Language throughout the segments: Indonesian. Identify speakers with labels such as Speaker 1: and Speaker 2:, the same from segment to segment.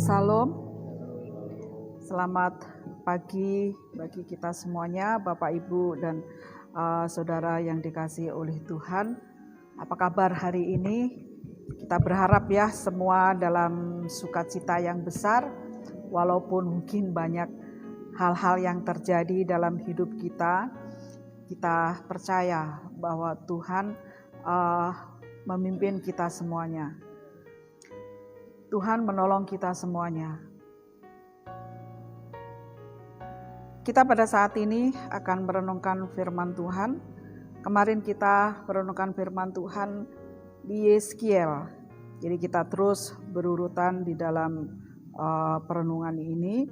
Speaker 1: Salam, selamat pagi bagi kita semuanya, Bapak Ibu dan saudara yang dikasihi oleh Tuhan. Apa kabar hari ini? Kita berharap ya semua dalam sukacita yang besar, walaupun mungkin banyak hal-hal yang terjadi dalam hidup kita. Kita percaya bahwa Tuhan memimpin kita semuanya. Tuhan menolong kita semuanya. Kita pada saat ini akan merenungkan firman Tuhan. Kemarin kita merenungkan firman Tuhan di Yeskiel. Jadi kita terus berurutan di dalam perenungan ini.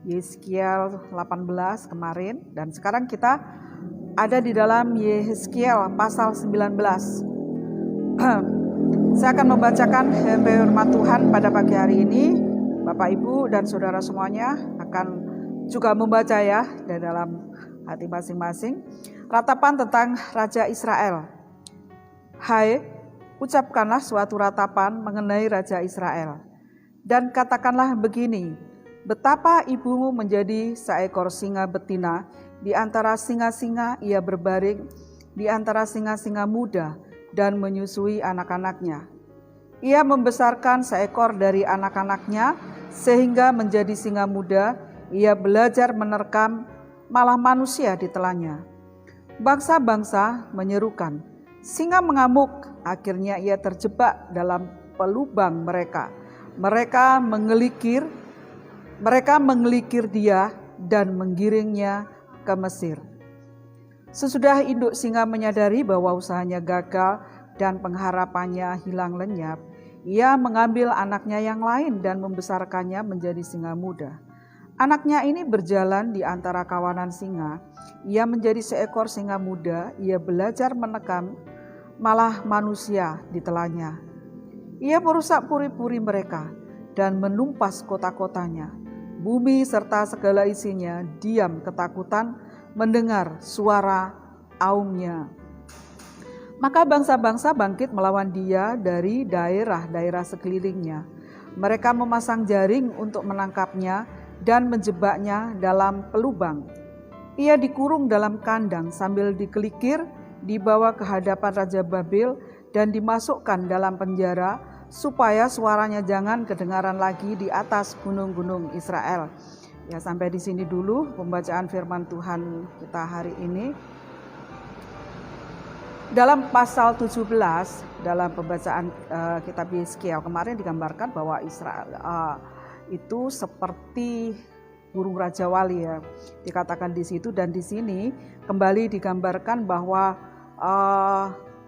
Speaker 1: Yeskiel 18 kemarin, dan sekarang kita ada di dalam Yeskiel pasal 19. Saya akan membacakan firman Tuhan pada pagi hari ini. Bapak, Ibu, dan saudara semuanya akan juga membaca ya dari dalam hati masing-masing. Ratapan tentang Raja Israel. Hai, ucapkanlah suatu ratapan mengenai Raja Israel. Dan katakanlah begini, betapa ibumu menjadi seekor singa betina, di antara singa-singa ia berbaring, di antara singa-singa muda, dan menyusui anak-anaknya. Ia membesarkan seekor dari anak-anaknya sehingga menjadi singa muda. Ia belajar menerkam, malah manusia ditelannya. Bangsa-bangsa menyerukan, singa mengamuk, akhirnya ia terjebak dalam pelubang mereka. Mereka mengelikir dia dan menggiringnya ke Mesir. Sesudah induk singa menyadari bahwa usahanya gagal dan pengharapannya hilang lenyap, ia mengambil anaknya yang lain dan membesarkannya menjadi singa muda. Anaknya ini berjalan di antara kawanan singa. Ia menjadi seekor singa muda. Ia belajar menekam, malah manusia ditelannya. Ia merusak puri-puri mereka dan menumpas kota-kotanya. Bumi serta segala isinya diam ketakutan mendengar suara aumnya. Maka bangsa-bangsa bangkit melawan dia dari daerah-daerah sekelilingnya. Mereka memasang jaring untuk menangkapnya dan menjebaknya dalam pelubang. Ia dikurung dalam kandang sambil dikelikir, dibawa ke hadapan Raja Babil dan dimasukkan dalam penjara supaya suaranya jangan kedengaran lagi di atas gunung-gunung Israel. Ya, sampai di sini dulu pembacaan firman Tuhan kita hari ini. Dalam pasal 17 dalam pembacaan kitab Yeskiel kemarin digambarkan bahwa Israel itu seperti burung raja wali ya, dikatakan di situ, dan di sini kembali digambarkan bahwa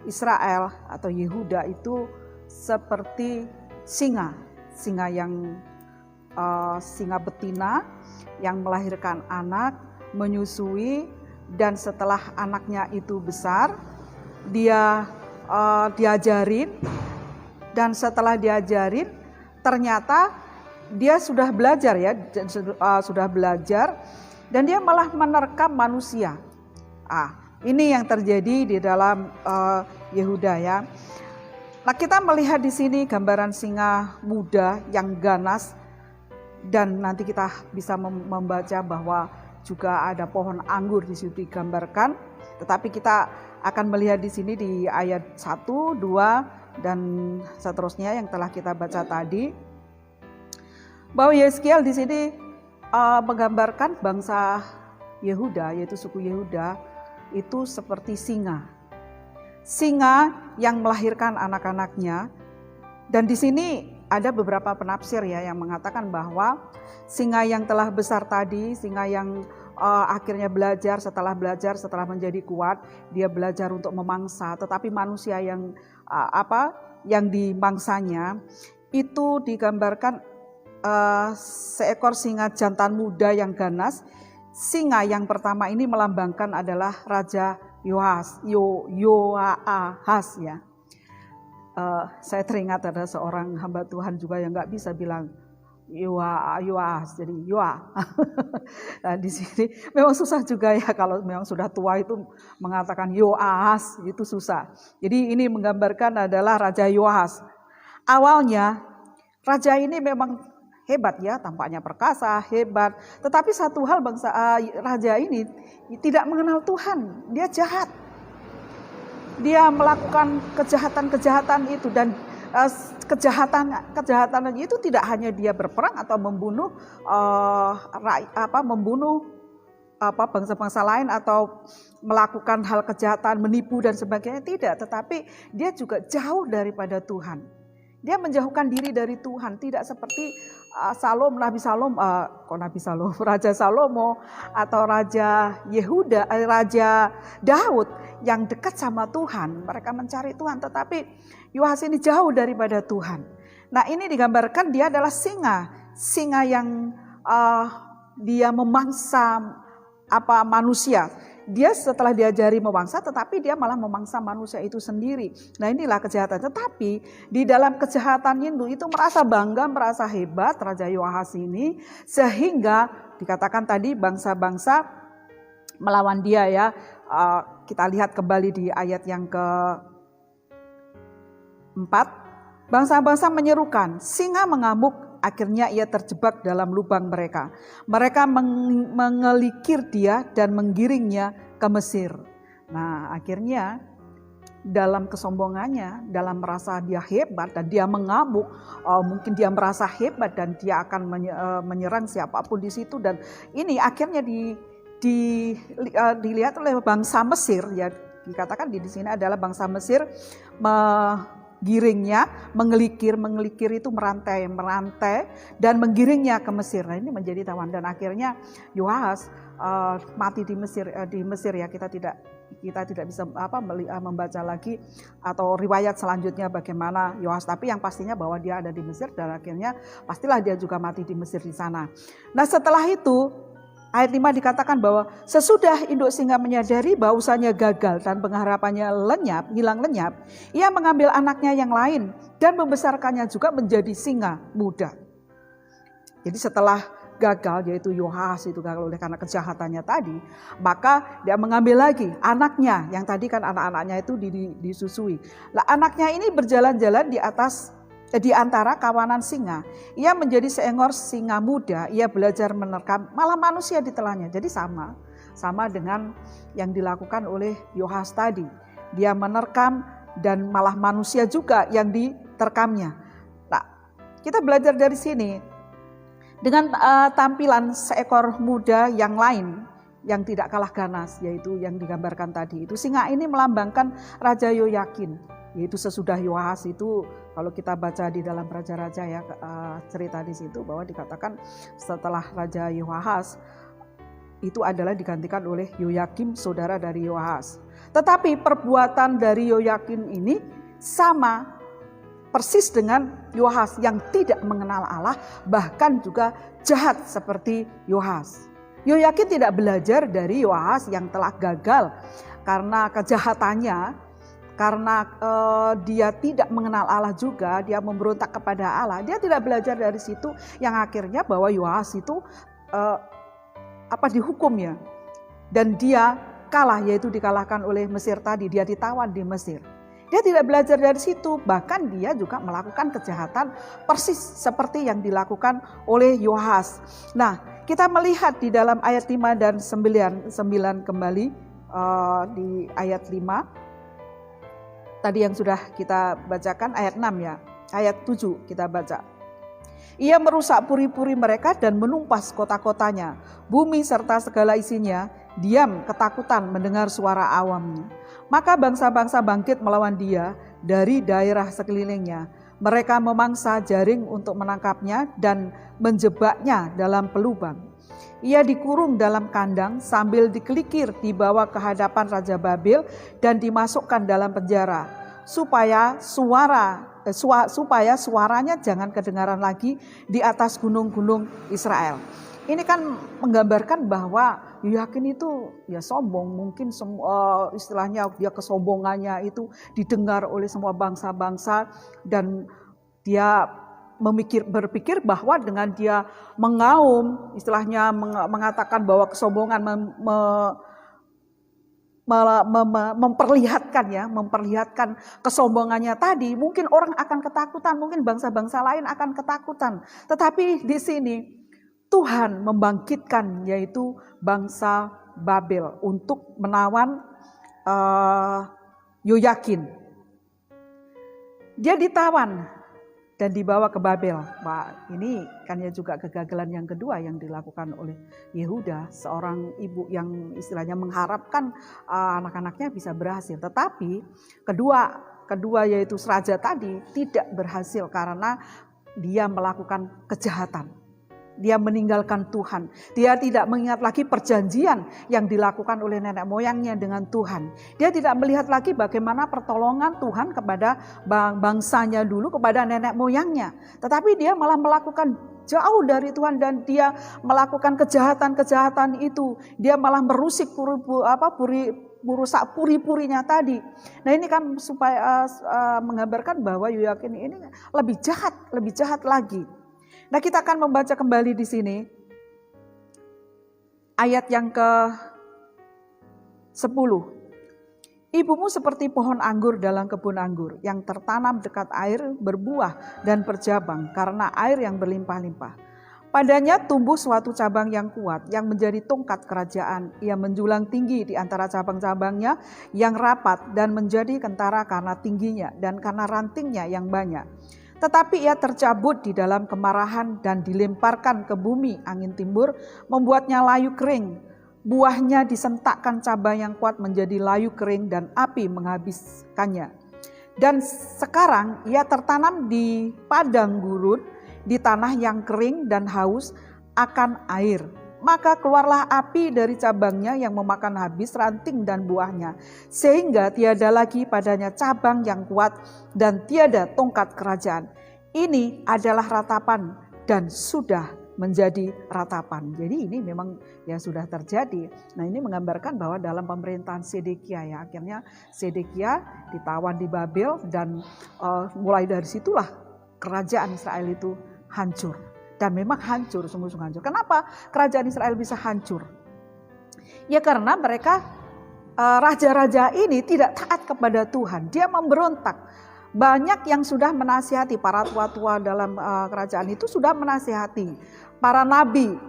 Speaker 1: Israel atau Yehuda itu seperti singa yang singa betina yang melahirkan anak, menyusui, dan setelah anaknya itu besar, dia diajarin, dan setelah diajarin ternyata dia sudah belajar ya, dan dia malah menerkam manusia. Ini yang terjadi di dalam Yehuda ya. Nah, kita melihat di sini gambaran singa muda yang ganas. Dan nanti kita bisa membaca bahwa juga ada pohon anggur di situ digambarkan. Tetapi kita akan melihat di sini di ayat 1, 2, dan seterusnya yang telah kita baca tadi. Bahwa Yeskiel di sini menggambarkan bangsa Yehuda, yaitu suku Yehuda, itu seperti singa. Singa yang melahirkan anak-anaknya. Dan di sini ada beberapa penafsir ya yang mengatakan bahwa singa yang telah besar tadi, singa yang akhirnya setelah menjadi kuat, dia belajar untuk memangsa, tetapi manusia yang dimangsanya itu digambarkan seekor singa jantan muda yang ganas. Singa yang pertama ini melambangkan adalah Raja Yoahas ya. Saya teringat ada seorang hamba Tuhan juga yang nggak bisa bilang Yoahas, jadi Yoah. Nah, di sini memang susah juga ya, kalau memang sudah tua itu mengatakan Yoahas itu susah. Jadi ini menggambarkan adalah Raja Yoahas. Awalnya raja ini memang hebat ya, tampaknya perkasa, hebat. Tetapi satu hal raja ini tidak mengenal Tuhan, dia jahat. Dia melakukan kejahatan-kejahatan itu dan kejahatan itu tidak hanya dia berperang atau membunuh bangsa-bangsa lain atau melakukan hal kejahatan, menipu dan sebagainya, tidak, tetapi dia juga jauh daripada Tuhan. Dia menjauhkan diri dari Tuhan, tidak seperti Raja Salomo atau Raja Yehuda, Raja Daud yang dekat sama Tuhan. Mereka mencari Tuhan, tetapi Yoahas ini jauh daripada Tuhan. Nah, ini digambarkan dia adalah singa yang dia memangsa manusia. Dia setelah diajari memangsa, tetapi dia malah memangsa manusia itu sendiri. Nah, inilah kejahatan. Tetapi di dalam kejahatan itu merasa bangga, merasa hebat Raja Yoahas ini, sehingga dikatakan tadi bangsa-bangsa melawan dia ya. Kita lihat kembali di ayat yang ke-4. Bangsa-bangsa menyerukan, singa mengamuk. Akhirnya ia terjebak dalam lubang mereka. Mereka mengelikir dia dan menggiringnya ke Mesir. Nah, akhirnya dalam kesombongannya, dalam merasa dia hebat dan dia mengamuk, mungkin dia merasa hebat dan dia akan menyerang siapapun di situ. Dan ini akhirnya dilihat oleh bangsa Mesir, ya dikatakan di sini adalah bangsa Mesir giringnya, mengelikir itu merantai dan menggiringnya ke Mesir. Nah, ini menjadi tawan dan akhirnya Yoahas mati di Mesir ya. Kita tidak bisa membaca lagi atau riwayat selanjutnya bagaimana Yoahas, tapi yang pastinya bahwa dia ada di Mesir dan akhirnya pastilah dia juga mati di Mesir di sana. Nah, setelah itu ayat 5 dikatakan bahwa sesudah induk singa menyadari bahwa usahanya gagal dan pengharapannya hilang lenyap, ia mengambil anaknya yang lain dan membesarkannya juga menjadi singa muda. Jadi setelah gagal, yaitu Yoahas itu gagal oleh karena kejahatannya tadi, maka dia mengambil lagi anaknya yang tadi kan anak-anaknya itu disusui. Lah, anaknya ini berjalan-jalan di antara kawanan singa. Ia menjadi seekor singa muda, ia belajar menerkam, malah manusia ditelannya. Jadi sama dengan yang dilakukan oleh Yoahas tadi. Dia menerkam dan malah manusia juga yang diterkamnya. Nah, kita belajar dari sini dengan tampilan seekor muda yang lain yang tidak kalah ganas, yaitu yang digambarkan tadi. Itu singa ini melambangkan Raja Yoyakin, yaitu sesudah Yoahas itu. Kalau kita baca di dalam Raja-Raja ya, cerita di situ bahwa dikatakan setelah Raja Yoahas itu adalah digantikan oleh Yoyakim, saudara dari Yoahas. Tetapi perbuatan dari Yoyakim ini sama persis dengan Yoahas yang tidak mengenal Allah, bahkan juga jahat seperti Yoahas. Yoyakim tidak belajar dari Yoahas yang telah gagal karena kejahatannya. Karena dia tidak mengenal Allah juga, dia memberontak kepada Allah. Dia tidak belajar dari situ, yang akhirnya bahwa Yoahas itu dihukum ya. Dan dia kalah, yaitu dikalahkan oleh Mesir tadi, dia ditawan di Mesir. Dia tidak belajar dari situ, bahkan dia juga melakukan kejahatan persis seperti yang dilakukan oleh Yoahas. Nah, kita melihat di dalam ayat 5 dan 9 kembali di ayat 5. Tadi yang sudah kita bacakan ayat 6 ya, ayat 7 kita baca. Ia merusak puri-puri mereka dan menumpas kota-kotanya. Bumi serta segala isinya diam ketakutan mendengar suara awamnya. Maka bangsa-bangsa bangkit melawan dia dari daerah sekelilingnya. Mereka memangsa jaring untuk menangkapnya dan menjebaknya dalam pelubang. Ia dikurung dalam kandang sambil dikelikir dibawa ke hadapan Raja Babel dan dimasukkan dalam penjara supaya suaranya jangan kedengaran lagi di atas gunung-gunung Israel. Ini kan menggambarkan bahwa Yoyakin itu ya sombong, mungkin istilahnya dia kesombongannya itu didengar oleh semua bangsa-bangsa dan dia berpikir bahwa dengan dia mengaum, istilahnya mengatakan bahwa kesombongan memperlihatkan kesombongannya tadi, mungkin orang akan ketakutan, mungkin bangsa-bangsa lain akan ketakutan. Tetapi di sini Tuhan membangkitkan yaitu bangsa Babel untuk menawan Yoyakin. Dia ditawan dan dibawa ke Babel. Wah, ini kan ya juga kegagalan yang kedua yang dilakukan oleh Yehuda, seorang ibu yang istilahnya mengharapkan anak-anaknya bisa berhasil. Tetapi kedua yaitu raja tadi tidak berhasil karena dia melakukan kejahatan. Dia meninggalkan Tuhan. Dia tidak mengingat lagi perjanjian yang dilakukan oleh nenek moyangnya dengan Tuhan. Dia tidak melihat lagi bagaimana pertolongan Tuhan kepada bangsanya dulu, kepada nenek moyangnya. Tetapi dia malah melakukan jauh dari Tuhan dan dia melakukan kejahatan-kejahatan itu. Dia malah merusik puri-purinya tadi. Nah ini kan supaya menggambarkan bahwa Yoyakin ini lebih jahat lagi. Nah kita akan membaca kembali di sini ayat yang ke-10. Ibumu seperti pohon anggur dalam kebun anggur yang tertanam dekat air, berbuah dan berjabang karena air yang berlimpah-limpah. Padanya tumbuh suatu cabang yang kuat yang menjadi tongkat kerajaan. Ia menjulang tinggi di antara cabang-cabangnya yang rapat dan menjadi kentara karena tingginya dan karena rantingnya yang banyak. Tetapi ia tercabut di dalam kemarahan dan dilemparkan ke bumi angin timur, membuatnya layu kering. Buahnya disentakkan cabang yang kuat menjadi layu kering dan api menghabiskannya. Dan sekarang ia tertanam di padang gurun, di tanah yang kering dan haus akan air. Maka keluarlah api dari cabangnya yang memakan habis ranting dan buahnya. Sehingga tiada lagi padanya cabang yang kuat dan tiada tongkat kerajaan. Ini adalah ratapan dan sudah menjadi ratapan. Jadi ini memang ya sudah terjadi. Nah ini menggambarkan bahwa dalam pemerintahan Sedekia ya akhirnya Sedekia ditawan di Babel dan mulai dari situlah kerajaan Israel itu hancur. Dan memang hancur, sungguh-sungguh hancur. Kenapa kerajaan Israel bisa hancur? Ya karena mereka raja-raja ini tidak taat kepada Tuhan. Dia memberontak. Banyak yang sudah menasihati, para tua-tua dalam kerajaan itu sudah menasihati. Para nabi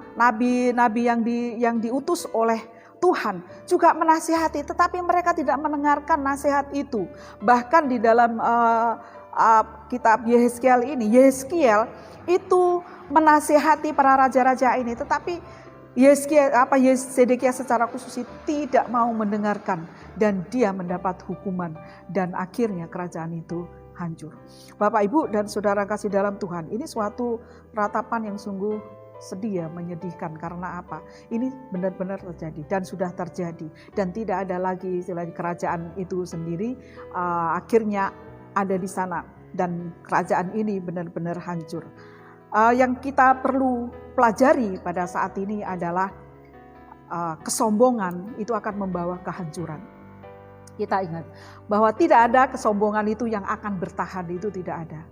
Speaker 1: yang diutus oleh Tuhan juga menasihati. Tetapi mereka tidak mendengarkan nasihat itu. Bahkan di dalam kitab Yehezkiel ini, Yehezkiel itu menasihati para raja-raja ini, tetapi Sedekia secara khusus tidak mau mendengarkan dan dia mendapat hukuman dan akhirnya kerajaan itu hancur. Bapak, Ibu dan saudara kasih dalam Tuhan, ini suatu ratapan yang sungguh sedih ya, menyedihkan. Karena apa? Ini benar-benar terjadi dan sudah terjadi dan tidak ada lagi istilah kerajaan itu sendiri akhirnya ada di sana dan kerajaan ini benar-benar hancur. Yang kita perlu pelajari pada saat ini adalah kesombongan itu akan membawa kehancuran. Kita ingat bahwa tidak ada kesombongan itu yang akan bertahan, itu tidak ada.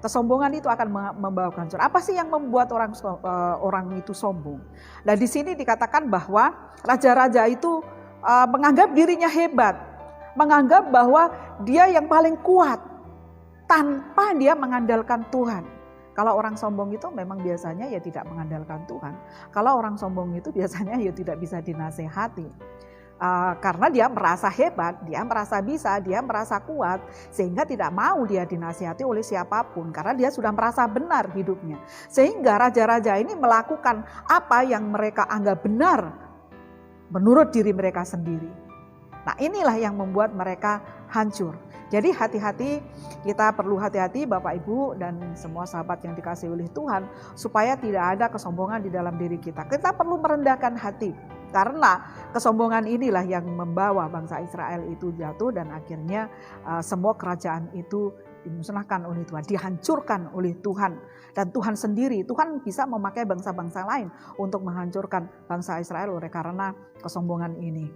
Speaker 1: Kesombongan itu akan membawa kehancuran. Apa sih yang membuat orang itu sombong? Nah di sini dikatakan bahwa raja-raja itu menganggap dirinya hebat, menganggap bahwa dia yang paling kuat tanpa dia mengandalkan Tuhan. Kalau orang sombong itu memang biasanya ya tidak mengandalkan Tuhan. Kalau orang sombong itu biasanya ya tidak bisa dinasehati. Karena dia merasa hebat, dia merasa bisa, dia merasa kuat. Sehingga tidak mau dia dinasehati oleh siapapun. Karena dia sudah merasa benar hidupnya. Sehingga raja-raja ini melakukan apa yang mereka anggap benar menurut diri mereka sendiri. Nah inilah yang membuat mereka hancur. Jadi hati-hati, kita perlu hati-hati Bapak Ibu dan semua sahabat yang dikasihi oleh Tuhan supaya tidak ada kesombongan di dalam diri kita. Kita perlu merendahkan hati karena kesombongan inilah yang membawa bangsa Israel itu jatuh dan akhirnya semua kerajaan itu dimusnahkan oleh Tuhan, dihancurkan oleh Tuhan. Dan Tuhan sendiri, Tuhan bisa memakai bangsa-bangsa lain untuk menghancurkan bangsa Israel oleh karena kesombongan ini.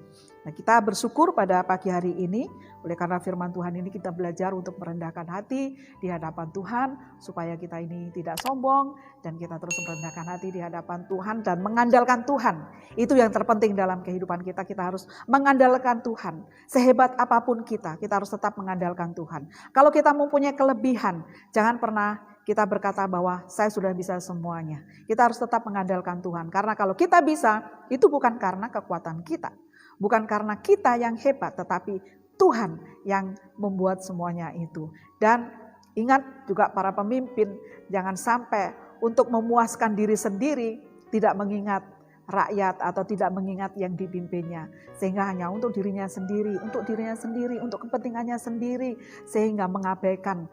Speaker 1: Nah, kita bersyukur pada pagi hari ini, oleh karena firman Tuhan ini kita belajar untuk merendahkan hati di hadapan Tuhan, supaya kita ini tidak sombong, dan kita terus merendahkan hati di hadapan Tuhan dan mengandalkan Tuhan. Itu yang terpenting dalam kehidupan kita harus mengandalkan Tuhan. Sehebat apapun kita harus tetap mengandalkan Tuhan. Kalau kita mempunyai kelebihan, jangan pernah kita berkata bahwa saya sudah bisa semuanya. Kita harus tetap mengandalkan Tuhan. Karena kalau kita bisa, itu bukan karena kekuatan kita. Bukan karena kita yang hebat, tetapi Tuhan yang membuat semuanya itu. Dan ingat juga para pemimpin, jangan sampai untuk memuaskan diri sendiri tidak mengingat rakyat atau tidak mengingat yang dipimpinnya. Sehingga hanya untuk dirinya sendiri, untuk kepentingannya sendiri. Sehingga mengabaikan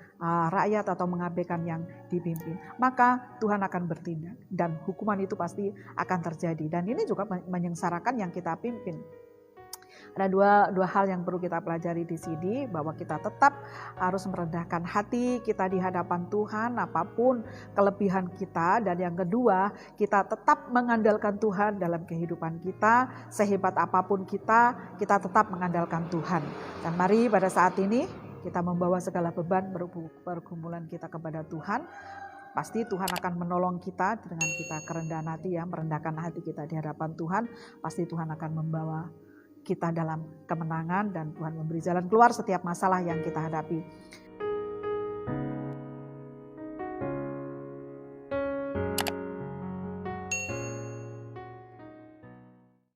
Speaker 1: rakyat atau mengabaikan yang dipimpin. Maka Tuhan akan bertindak dan hukuman itu pasti akan terjadi. Dan ini juga menyengsarakan yang kita pimpin. Ada dua hal yang perlu kita pelajari di sini, bahwa kita tetap harus merendahkan hati kita di hadapan Tuhan apapun kelebihan kita, dan yang kedua kita tetap mengandalkan Tuhan dalam kehidupan kita. Sehebat apapun kita tetap mengandalkan Tuhan. Dan mari pada saat ini kita membawa segala beban pergumulan kita kepada Tuhan. Pasti Tuhan akan menolong kita dengan kita kerendahan hati, merendahkan hati kita di hadapan Tuhan. Pasti Tuhan akan membawa kita dalam kemenangan dan Tuhan memberi jalan keluar setiap masalah yang kita hadapi.